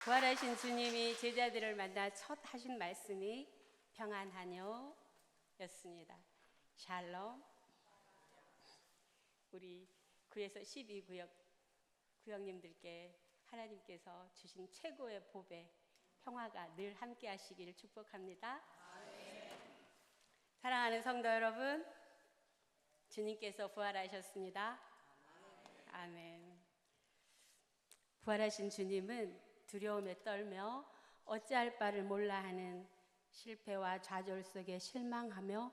부활하신 주님이 제자들을 만나 첫 하신 말씀이 평안하뇨 였습니다. 샬롬. 우리 9에서 12구역님들께 하나님께서 주신 최고의 복의 평화가 늘 함께 하시기를 축복합니다. 사랑하는 성도 여러분, 주님께서 부활하셨습니다. 아멘. 부활하신 주님은 두려움에 떨며 어찌할 바를 몰라 하는 실패와 좌절 속에 실망하며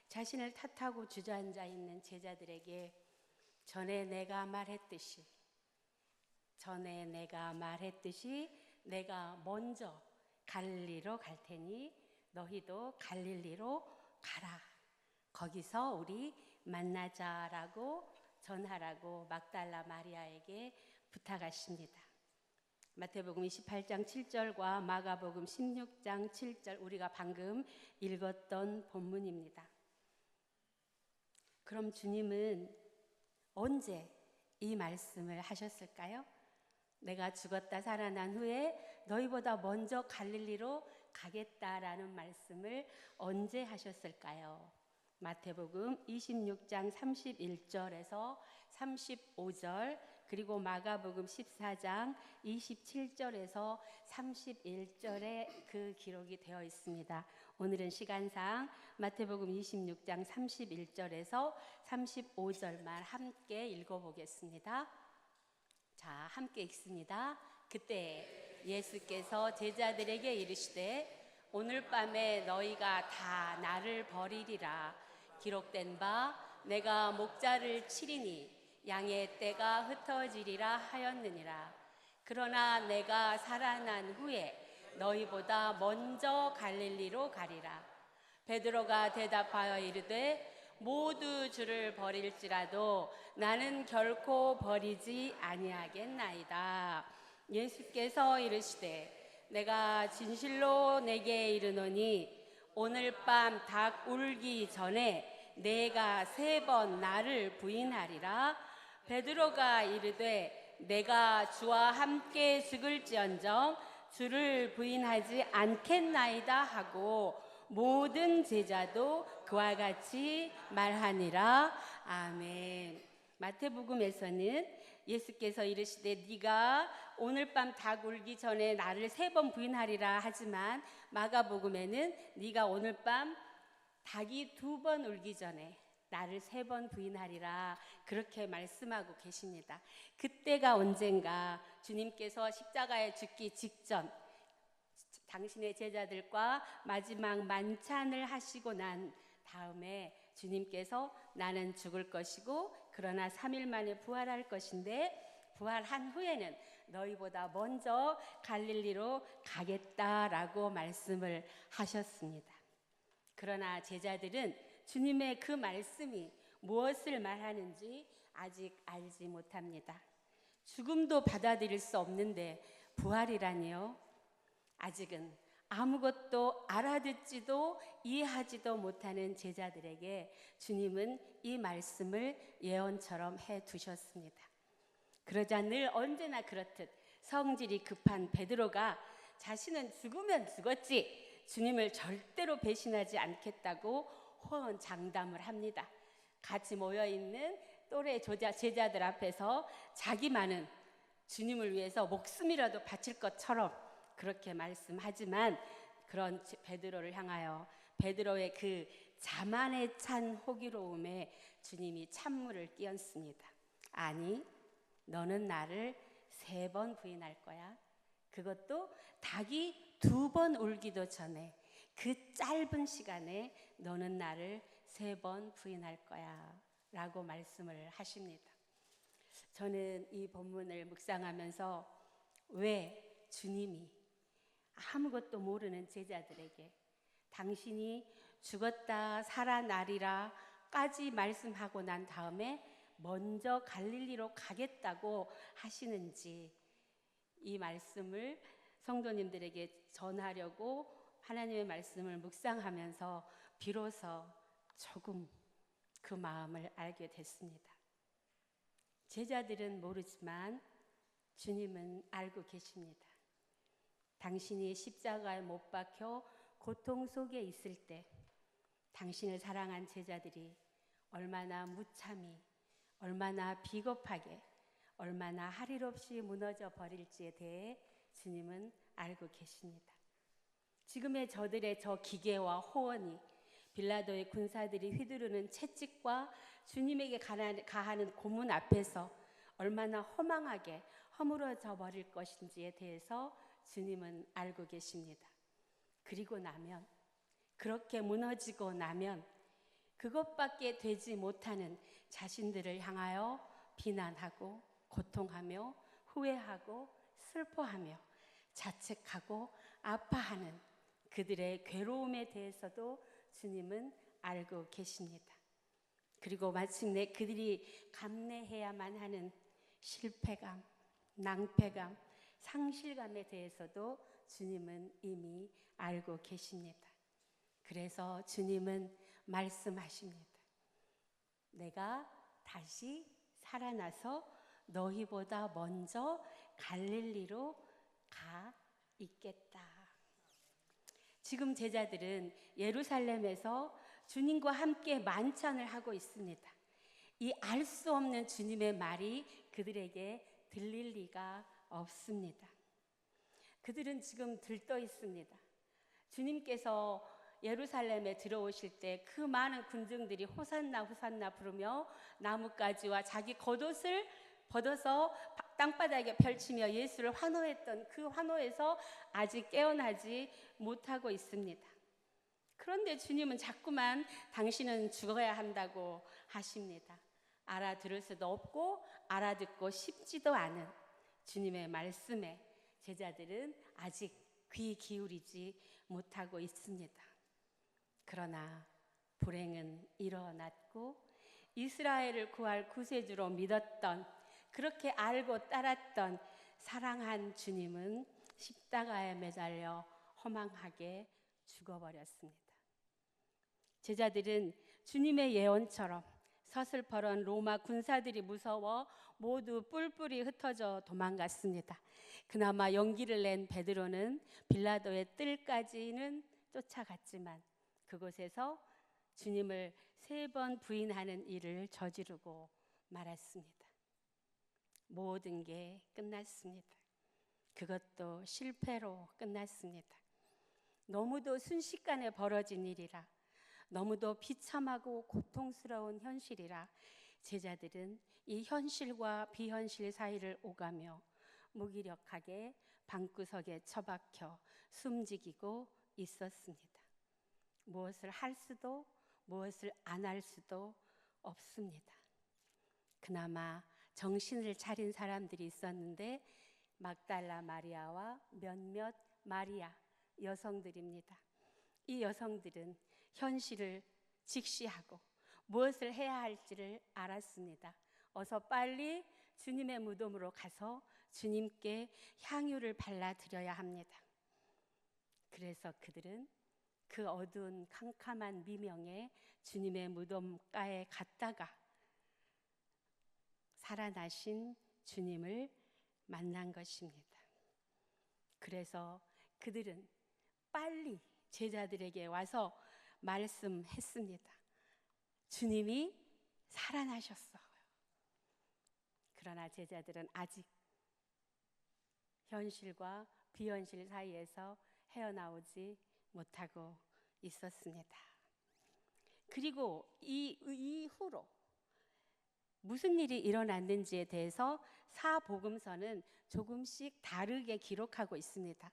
자신을 탓하고 주저앉아 있는 제자들에게 전에 내가 말했듯이 내가 먼저 갈릴리로 갈 테니 너희도 갈릴리로 가라. 거기서 우리 만나자라고 전하라고 막달라 마리아에게 부탁하십니다. 마태복음 28장 7절과 마가복음 16장 7절 우리가 방금 읽었던 본문입니다. 그럼 주님은 언제 이 말씀을 하셨을까요? 내가 죽었다 살아난 후에 너희보다 먼저 갈릴리로 가겠다라는 말씀을 언제 하셨을까요? 마태복음 26장 31절에서 35절 그리고 마가복음 14장 27절에서 31절에 그 기록이 되어 있습니다. 오늘은 시간상 마태복음 26장 31절에서 35절만 함께 읽어보겠습니다. 자, 함께 읽습니다. 그때 예수께서 제자들에게 이르시되 오늘 밤에 너희가 다 나를 버리리라. 기록된 바 내가 목자를 치리니 양의 떼가 흩어지리라 하였느니라. 그러나 내가 살아난 후에 너희보다 먼저 갈릴리로 가리라. 베드로가 대답하여 이르되 모두 주를 버릴지라도 나는 결코 버리지 아니하겠나이다. 예수께서 이르시되 내가 진실로 내게 이르노니 오늘 밤 닭 울기 전에 내가 3번 나를 부인하리라. 베드로가 이르되 내가 주와 함께 죽을지언정 주를 부인하지 않겠나이다 하고 모든 제자도 그와 같이 말하니라. 아멘. 마태복음에서는 예수께서 이르시되 네가 오늘 밤 닭 울기 전에 나를 3번 부인하리라 하지만 마가복음에는 네가 오늘 밤 닭이 2번 울기 전에 나를 3번 부인하리라 그렇게 말씀하고 계십니다. 그때가 언젠가 주님께서 십자가에 죽기 직전 당신의 제자들과 마지막 만찬을 하시고 난 다음에 주님께서 나는 죽을 것이고 그러나 3일 만에 부활할 것인데 부활한 후에는 너희보다 먼저 갈릴리로 가겠다라고 말씀을 하셨습니다. 그러나 제자들은 주님의 그 말씀이 무엇을 말하는지 아직 알지 못합니다. 죽음도 받아들일 수 없는데 부활이라니요? 아직은 아무것도 알아듣지도 이해하지도 못하는 제자들에게 주님은 이 말씀을 예언처럼 해두셨습니다. 그러자 늘 언제나 그렇듯 성질이 급한 베드로가 자신은 죽으면 죽었지 주님을 절대로 배신하지 않겠다고 호언장담을 합니다. 같이 모여있는 또래 제자들 앞에서 자기만은 주님을 위해서 목숨이라도 바칠 것처럼 그렇게 말씀하지만 그런 베드로를 향하여 베드로의 그 자만에 찬 호기로움에 주님이 찬물을 끼얹습니다. 아니, 너는 나를 3번 부인할 거야. 그것도 닭이 2번 울기도 전에 그 짧은 시간에 너는 나를 3번 부인할 거야 라고 말씀을 하십니다. 저는 이 본문을 묵상하면서 왜 주님이 아무것도 모르는 제자들에게 당신이 죽었다 살아나리라 까지 말씀하고 난 다음에 먼저 갈릴리로 가겠다고 하시는지 이 말씀을 성도님들에게 전하려고 하나님의 말씀을 묵상하면서 비로소 조금 그 마음을 알게 됐습니다. 제자들은 모르지만 주님은 알고 계십니다. 당신이 십자가에 못 박혀 고통 속에 있을 때 당신을 사랑한 제자들이 얼마나 무참히, 얼마나 비겁하게, 얼마나 할 일 없이 무너져 버릴지에 대해 주님은 알고 계십니다. 지금의 저들의 저 기계와 호언이 빌라도의 군사들이 휘두르는 채찍과 주님에게 가하는 고문 앞에서 얼마나 허망하게 허물어져 버릴 것인지에 대해서 주님은 알고 계십니다. 그리고 나면, 그렇게 무너지고 나면 그것밖에 되지 못하는 자신들을 향하여 비난하고 고통하며 후회하고 슬퍼하며 자책하고 아파하는 그들의 괴로움에 대해서도 주님은 알고 계십니다. 그리고 마침내 그들이 감내해야만 하는 실패감, 낭패감, 상실감에 대해서도 주님은 이미 알고 계십니다. 그래서 주님은 말씀하십니다. 내가 다시 살아나서 너희보다 먼저 갈릴리로 가 있겠다. 지금 제자들은 예루살렘에서 주님과 함께 만찬을 하고 있습니다. 이 알 수 없는 주님의 말이 그들에게 들릴 리가 없습니다. 그들은 지금 들떠 있습니다. 주님께서 예루살렘에 들어오실 때 그 많은 군중들이 호산나 호산나 부르며 나뭇가지와 자기 겉옷을 벗어서 땅바닥에 펼치며 예수를 환호했던 그 환호에서 아직 깨어나지 못하고 있습니다. 그런데 주님은 자꾸만 당신은 죽어야 한다고 하십니다. 알아들을 수도 없고 알아듣고 싶지도 않은 주님의 말씀에 제자들은 아직 귀 기울이지 못하고 있습니다. 그러나 불행은 일어났고 이스라엘을 구할 구세주로 믿었던, 그렇게 알고 따랐던 사랑한 주님은 십자가에 매달려 허망하게 죽어버렸습니다. 제자들은 주님의 예언처럼 서슬퍼런 로마 군사들이 무서워 모두 뿔뿔이 흩어져 도망갔습니다. 그나마 용기를 낸 베드로는 빌라도의 뜰까지는 쫓아갔지만 그곳에서 주님을 3번 부인하는 일을 저지르고 말았습니다. 모든 게 끝났습니다. 그것도 실패로 끝났습니다. 너무도 순식간에 벌어진 일이라, 너무도 비참하고 고통스러운 현실이라 제자들은 이 현실과 비현실 사이를 오가며 무기력하게 방구석에 처박혀 숨지기고 있었습니다. 무엇을 할 수도 무엇을 안 할 수도 없습니다. 그나마 정신을 차린 사람들이 있었는데 막달라 마리아와 몇몇 마리아 여성들입니다. 이 여성들은 현실을 직시하고 무엇을 해야 할지를 알았습니다. 어서 빨리 주님의 무덤으로 가서 주님께 향유를 발라드려야 합니다. 그래서 그들은 그 어두운 캄캄한 미명에 주님의 무덤가에 갔다가 살아나신 주님을 만난 것입니다. 그래서 그들은 빨리 제자들에게 와서 말씀했습니다. 주님이 살아나셨어요. 그러나 제자들은 아직 현실과 비현실 사이에서 헤어나오지 못하고 있었습니다. 그리고 이 이후로 무슨 일이 일어났는지에 대해서 사복음서는 조금씩 다르게 기록하고 있습니다.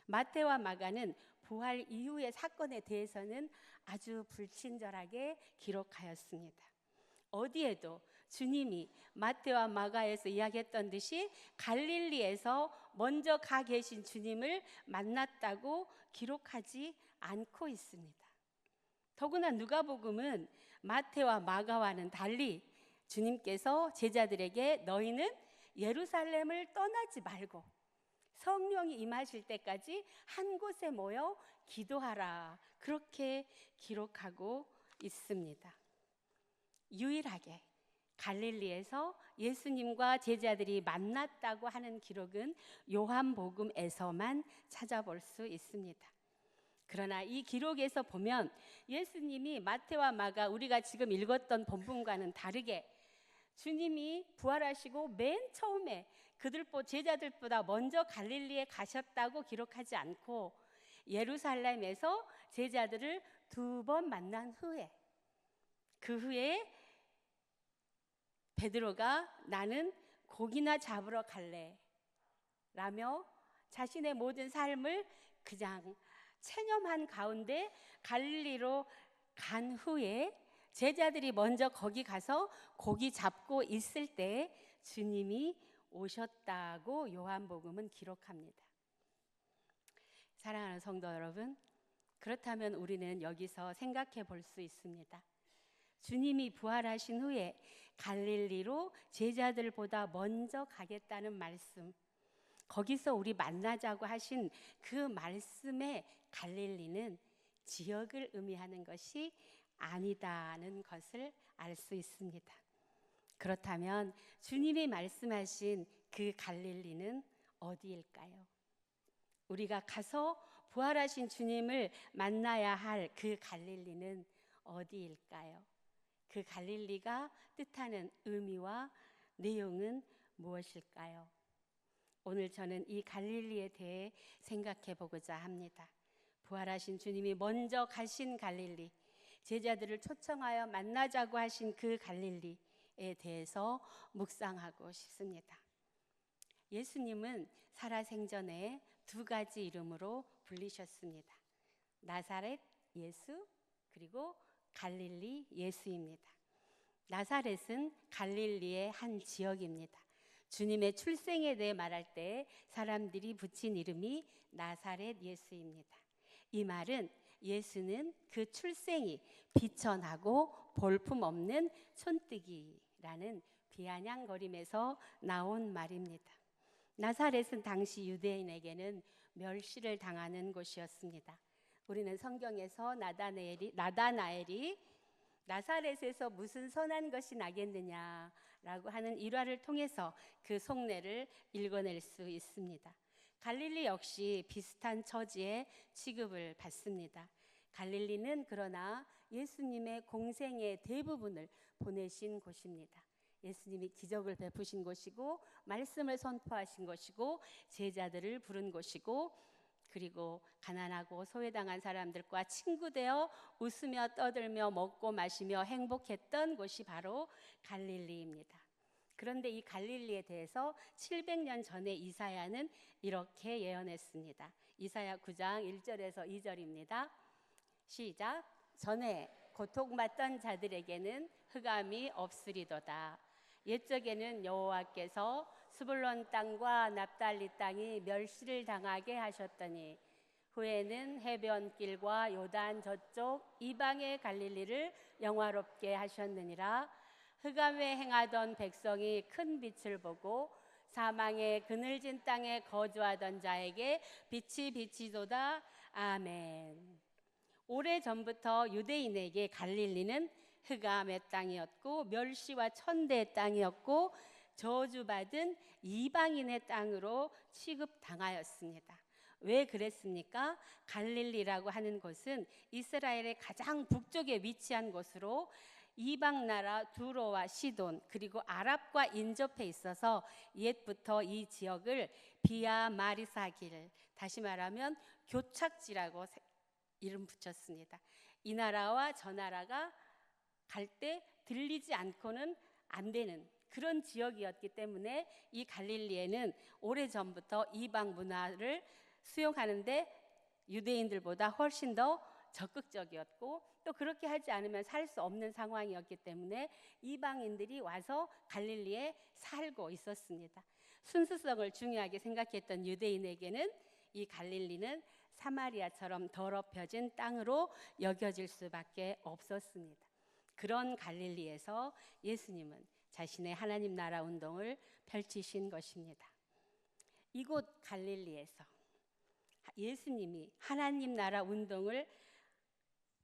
마태와 마가는 부활 이후의 사건에 대해서는 아주 불친절하게 기록하였습니다. 어디에도 주님이 마태와 마가에서 이야기했던 듯이 갈릴리에서 먼저 가 계신 주님을 만났다고 기록하지 않고 있습니다. 더구나 누가복음은 마태와 마가와는 달리 주님께서 제자들에게 너희는 예루살렘을 떠나지 말고 성령이 임하실 때까지 한 곳에 모여 기도하라, 그렇게 기록하고 있습니다. 유일하게 갈릴리에서 예수님과 제자들이 만났다고 하는 기록은 요한복음에서만 찾아볼 수 있습니다. 그러나 이 기록에서 보면 예수님이 마태와 마가 우리가 지금 읽었던 본문과는 다르게 주님이 부활하시고 맨 처음에 제자들보다 먼저 갈릴리에 가셨다고 기록하지 않고 예루살렘에서 제자들을 2번 만난 후에 그 후에 베드로가 나는 고기나 잡으러 갈래 라며 자신의 모든 삶을 그냥 체념한 가운데 갈릴리로 간 후에 제자들이 먼저 거기 가서 고기 잡고 있을 때 주님이 오셨다고 요한복음은 기록합니다. 사랑하는 성도 여러분, 그렇다면 우리는 여기서 생각해 볼 수 있습니다. 주님이 부활하신 후에 갈릴리로 제자들보다 먼저 가겠다는 말씀, 거기서 우리 만나자고 하신 그 말씀의 갈릴리는 지역을 의미하는 것이 아니다는 것을 알 수 있습니다. 그렇다면 주님이 말씀하신 그 갈릴리는 어디일까요? 우리가 가서 부활하신 주님을 만나야 할 그 갈릴리는 어디일까요? 그 갈릴리가 뜻하는 의미와 내용은 무엇일까요? 오늘 저는 이 갈릴리에 대해 생각해 보고자 합니다. 부활하신 주님이 먼저 가신 갈릴리, 제자들을 초청하여 만나자고 하신 그 갈릴리에 대해서 묵상하고 싶습니다. 예수님은 살아생전에 2가지 이름으로 불리셨습니다. 나사렛 예수 그리고 갈릴리 예수입니다. 나사렛은 갈릴리의 한 지역입니다. 주님의 출생에 대해 말할 때 사람들이 붙인 이름이 나사렛 예수입니다. 이 말은 예수는 그 출생이 비천하고 볼품없는 촌뜨기라는 비아냥거림에서 나온 말입니다. 나사렛은 당시 유대인에게는 멸시를 당하는 곳이었습니다. 우리는 성경에서 나다나엘이 나사렛에서 무슨 선한 것이 나겠느냐라고 하는 일화를 통해서 그 속내를 읽어낼 수 있습니다. 갈릴리 역시 비슷한 처지의 취급을 받습니다. 갈릴리는 그러나 예수님의 공생의 대부분을 보내신 곳입니다. 예수님이 기적을 베푸신 곳이고 말씀을 선포하신 곳이고 제자들을 부른 곳이고 그리고 가난하고 소외당한 사람들과 친구되어 웃으며 떠들며 먹고 마시며 행복했던 곳이 바로 갈릴리입니다. 그런데 이 갈릴리에 대해서 700년 전에 이사야는 이렇게 예언했습니다. 이사야 9장 1절에서 2절입니다. 시작. 전에 고통받던 자들에게는 흑암이 없으리도다. 옛적에는 여호와께서 스불론 땅과 납달리 땅이 멸시를 당하게 하셨더니 후에는 해변길과 요단 저쪽 이방의 갈릴리를 영화롭게 하셨느니라. 흑암에 행하던 백성이 큰 빛을 보고 사망의 그늘진 땅에 거주하던 자에게 빛이 비치도다. 아멘. 오래전부터 유대인에게 갈릴리는 흑암의 땅이었고 멸시와 천대의 땅이었고 저주받은 이방인의 땅으로 취급당하였습니다. 왜 그랬습니까? 갈릴리라고 하는 곳은 이스라엘의 가장 북쪽에 위치한 곳으로 이방 나라 두로와 시돈 그리고 아랍과 인접해 있어서 옛부터 이 지역을 비아 마리사길, 다시 말하면 교착지라고 이름 붙였습니다. 이 나라와 저 나라가 갈 때 들리지 않고는 안 되는 그런 지역이었기 때문에 이 갈릴리에는 오래전부터 이방 문화를 수용하는데 유대인들보다 훨씬 더 적극적이었고 또 그렇게 하지 않으면 살 수 없는 상황이었기 때문에 이방인들이 와서 갈릴리에 살고 있었습니다. 순수성을 중요하게 생각했던 유대인에게는 이 갈릴리는 사마리아처럼 더럽혀진 땅으로 여겨질 수밖에 없었습니다. 그런 갈릴리에서 예수님은 자신의 하나님 나라 운동을 펼치신 것입니다. 이곳 갈릴리에서 예수님이 하나님 나라 운동을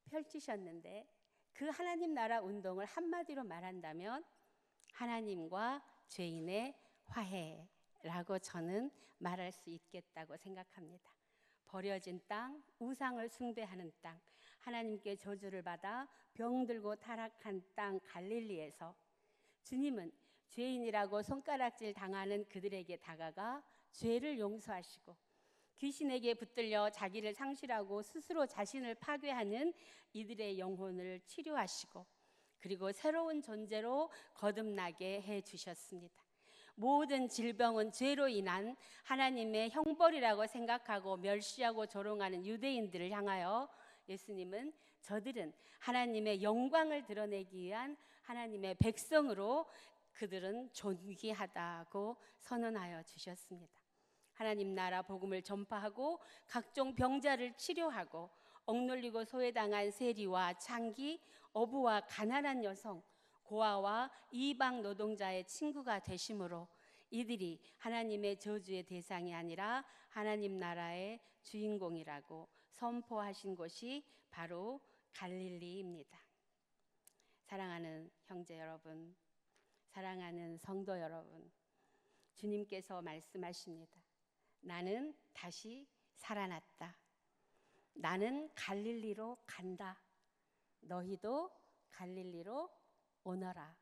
펼치셨는데 그 하나님 나라 운동을 한마디로 말한다면 하나님과 죄인의 화해라고 저는 말할 수 있겠다고 생각합니다. 버려진 땅, 우상을 숭배하는 땅, 하나님께 저주를 받아 병들고 타락한 땅 갈릴리에서 주님은 죄인이라고 손가락질 당하는 그들에게 다가가 죄를 용서하시고, 귀신에게 붙들려 자기를 상실하고 스스로 자신을 파괴하는 이들의 영혼을 치료하시고, 그리고 새로운 존재로 거듭나게 해주셨습니다. 모든 질병은 죄로 인한 하나님의 형벌이라고 생각하고 멸시하고 조롱하는 유대인들을 향하여 예수님은 저들은 하나님의 영광을 드러내기 위한 하나님의 백성으로 그들은 존귀하다고 선언하여 주셨습니다. 하나님 나라 복음을 전파하고 각종 병자를 치료하고 억눌리고 소외당한 세리와 창기, 어부와 가난한 여성, 고아와 이방 노동자의 친구가 되심으로 이들이 하나님의 저주의 대상이 아니라 하나님 나라의 주인공이라고 선포하신 곳이 바로 갈릴리입니다. 사랑하는 형제 여러분, 사랑하는 성도 여러분, 주님께서 말씀하십니다. 나는 다시 살아났다. 나는 갈릴리로 간다. 너희도 갈릴리로 오너라.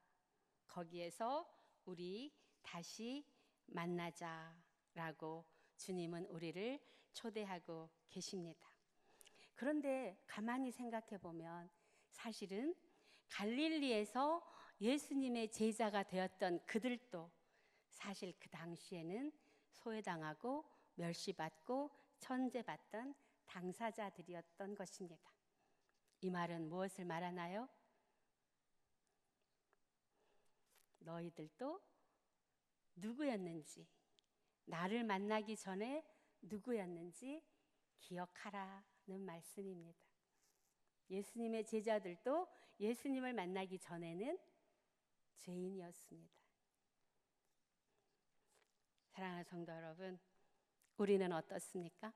거기에서 우리 다시 만나자라고 주님은 우리를 초대하고 계십니다. 그런데 가만히 생각해 보면 사실은 갈릴리에서 예수님의 제자가 되었던 그들도 사실 그 당시에는 소외당하고 멸시받고 천대받던 당사자들이었던 것입니다. 이 말은 무엇을 말하나요? 너희들도 누구였는지, 나를 만나기 전에 누구였는지 기억하라는 말씀입니다. 예수님의 제자들도 예수님을 만나기 전에는 죄인이었습니다. 사랑하는 성도 여러분, 우리는 어떻습니까?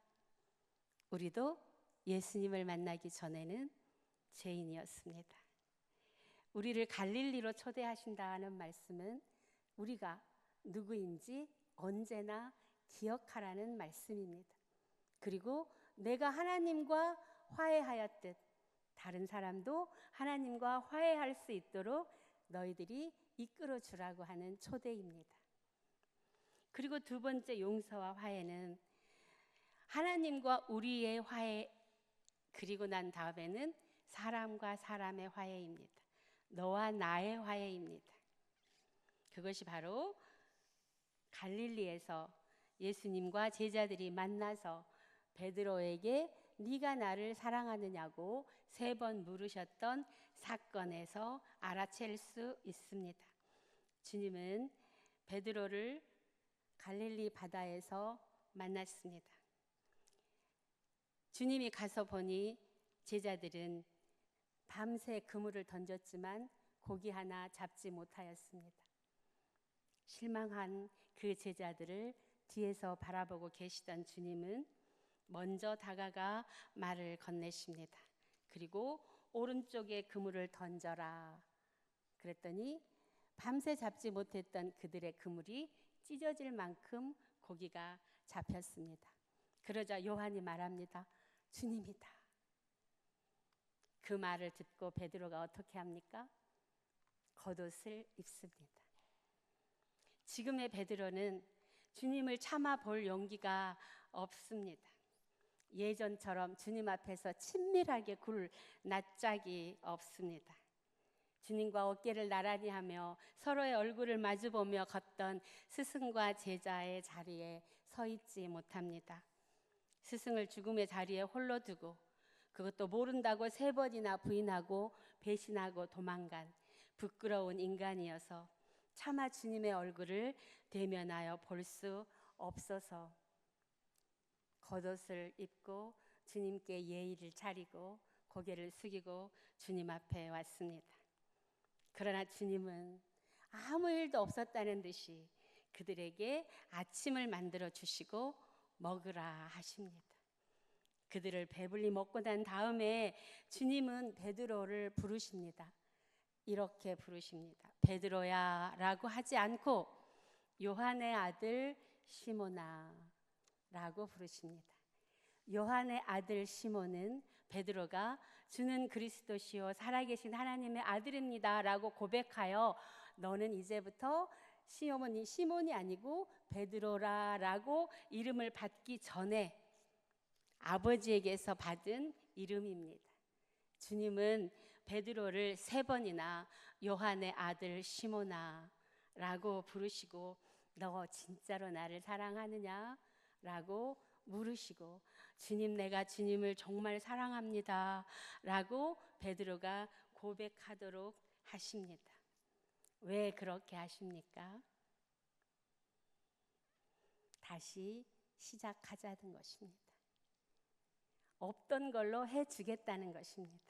우리도 예수님을 만나기 전에는 죄인이었습니다. 우리를 갈릴리로 초대하신다는 말씀은 우리가 누구인지 언제나 기억하라는 말씀입니다. 그리고 내가 하나님과 화해하였듯 다른 사람도 하나님과 화해할 수 있도록 너희들이 이끌어 주라고 하는 초대입니다. 그리고 두 번째 용서와 화해는 하나님과 우리의 화해, 그리고 난 다음에는 사람과 사람의 화해입니다. 너와 나의 화해입니다. 그것이 바로 갈릴리에서 예수님과 제자들이 만나서 베드로에게 네가 나를 사랑하느냐고 3번 물으셨던 사건에서 알아챌 수 있습니다. 주님은 베드로를 갈릴리 바다에서 만났습니다. 주님이 가서 보니 제자들은 밤새 그물을 던졌지만 고기 하나 잡지 못하였습니다. 실망한 그 제자들을 뒤에서 바라보고 계시던 주님은 먼저 다가가 말을 건네십니다. 그리고 오른쪽에 그물을 던져라. 그랬더니 밤새 잡지 못했던 그들의 그물이 찢어질 만큼 고기가 잡혔습니다. 그러자 요한이 말합니다. 주님이다. 그 말을 듣고 베드로가 어떻게 합니까? 겉옷을 입습니다. 지금의 베드로는 주님을 참아볼 용기가 없습니다. 예전처럼 주님 앞에서 친밀하게 굴 낯짝이 없습니다. 주님과 어깨를 나란히 하며 서로의 얼굴을 마주보며 걷던 스승과 제자의 자리에 서 있지 못합니다. 스승을 죽음의 자리에 홀로 두고 그것도 모른다고 3번이나 부인하고 배신하고 도망간 부끄러운 인간이어서 차마 주님의 얼굴을 대면하여 볼 수 없어서 겉옷을 입고 주님께 예의를 차리고 고개를 숙이고 주님 앞에 왔습니다. 그러나 주님은 아무 일도 없었다는 듯이 그들에게 아침을 만들어 주시고 먹으라 하십니다. 그들을 배불리 먹고 난 다음에 주님은 베드로를 부르십니다. 이렇게 부르십니다. 베드로야 라고 하지 않고 요한의 아들 시몬아 라고 부르십니다. 요한의 아들 시몬은 베드로가 주는 그리스도시요 살아계신 하나님의 아들입니다 라고 고백하여 너는 이제부터 시몬이 아니고 베드로라 라고 이름을 받기 전에 아버지에게서 받은 이름입니다. 주님은 베드로를 3번이나 요한의 아들 시몬아 라고 부르시고 너 진짜로 나를 사랑하느냐 라고 물으시고 주님 내가 주님을 정말 사랑합니다 라고 베드로가 고백하도록 하십니다. 왜 그렇게 하십니까? 다시 시작하자는 것입니다. 없던 걸로 해주겠다는 것입니다.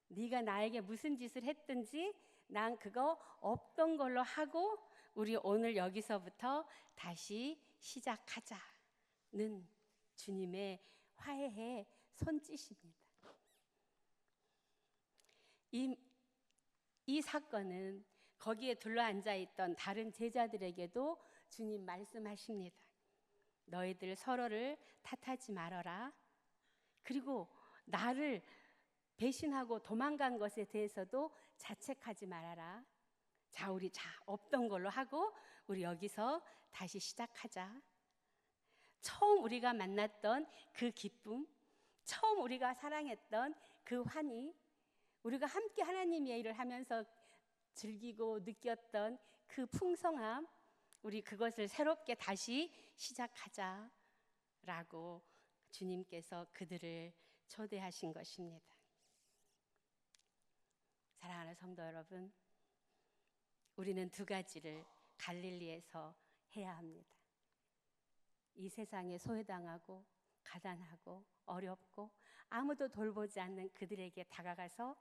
네가 나에게 무슨 짓을 했든지 난 그거 없던 걸로 하고 우리 오늘 여기서부터 다시 시작하자는 주님의 화해의 손짓입니다. 이 사건은 거기에 둘러앉아 있던 다른 제자들에게도 주님 말씀하십니다. 너희들 서로를 탓하지 말아라. 그리고 나를 배신하고 도망간 것에 대해서도 자책하지 말아라. 자, 우리 없던 걸로 하고 우리 여기서 다시 시작하자. 처음 우리가 만났던 그 기쁨, 처음 우리가 사랑했던 그 환희, 우리가 함께 하나님의 일을 하면서 즐기고 느꼈던 그 풍성함, 우리 그것을 새롭게 다시 시작하자라고 주님께서 그들을 초대하신 것입니다. 사랑하는 성도 여러분, 우리는 2가지를 갈릴리에서 해야 합니다. 이 세상에 소외당하고 가난하고 어렵고 아무도 돌보지 않는 그들에게 다가가서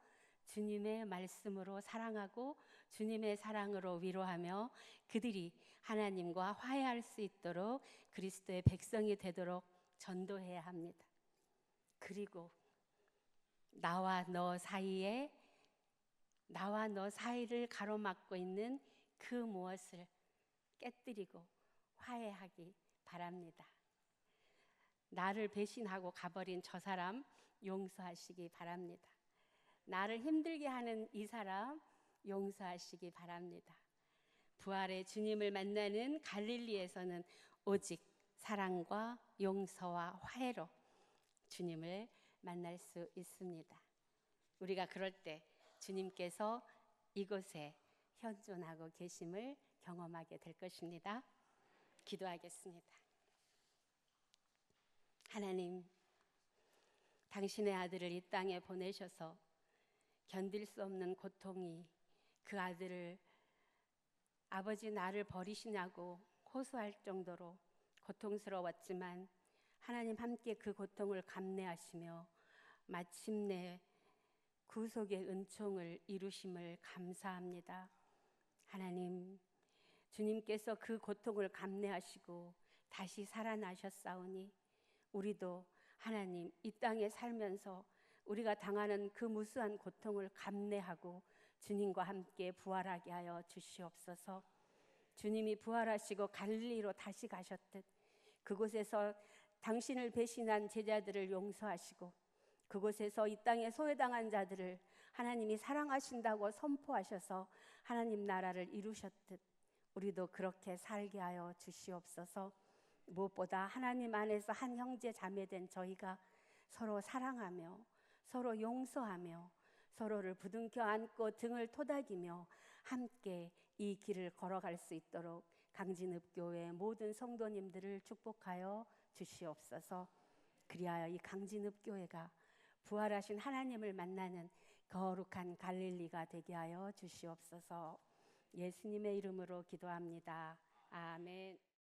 주님의 말씀으로 사랑하고 주님의 사랑으로 위로하며 그들이 하나님과 화해할 수 있도록 그리스도의 백성이 되도록 전도해야 합니다. 그리고 나와 너 사이를 가로막고 있는 그 무엇을 깨뜨리고 화해하기 바랍니다. 나를 배신하고 가버린 저 사람 용서하시기 바랍니다. 나를 힘들게 하는 이 사람 용서하시기 바랍니다. 부활의 주님을 만나는 갈릴리에서는 오직 사랑과 용서와 화해로 주님을 만날 수 있습니다. 우리가 그럴 때 주님께서 이곳에 현존하고 계심을 경험하게 될 것입니다. 기도하겠습니다. 하나님, 당신의 아들을 이 땅에 보내셔서 견딜 수 없는 고통이 그 아들을 아버지 나를 버리시냐고 호소할 정도로 고통스러웠지만 하나님 함께 그 고통을 감내하시며 마침내 구속의 은총을 이루심을 감사합니다. 하나님, 주님께서 그 고통을 감내하시고 다시 살아나셨사오니 우리도 하나님 이 땅에 살면서 우리가 당하는 그 무수한 고통을 감내하고 주님과 함께 부활하게 하여 주시옵소서. 주님이 부활하시고 갈릴리로 다시 가셨듯 그곳에서 당신을 배신한 제자들을 용서하시고 그곳에서 이 땅에 소외당한 자들을 하나님이 사랑하신다고 선포하셔서 하나님 나라를 이루셨듯 우리도 그렇게 살게 하여 주시옵소서. 무엇보다 하나님 안에서 한 형제 자매된 저희가 서로 사랑하며 서로 용서하며 서로를 부둥켜 안고 등을 토닥이며 함께 이 길을 걸어갈 수 있도록 강진읍교회 모든 성도님들을 축복하여 주시옵소서. 그리하여 이 강진읍교회가 부활하신 하나님을 만나는 거룩한 갈릴리가 되게 하여 주시옵소서. 예수님의 이름으로 기도합니다. 아멘.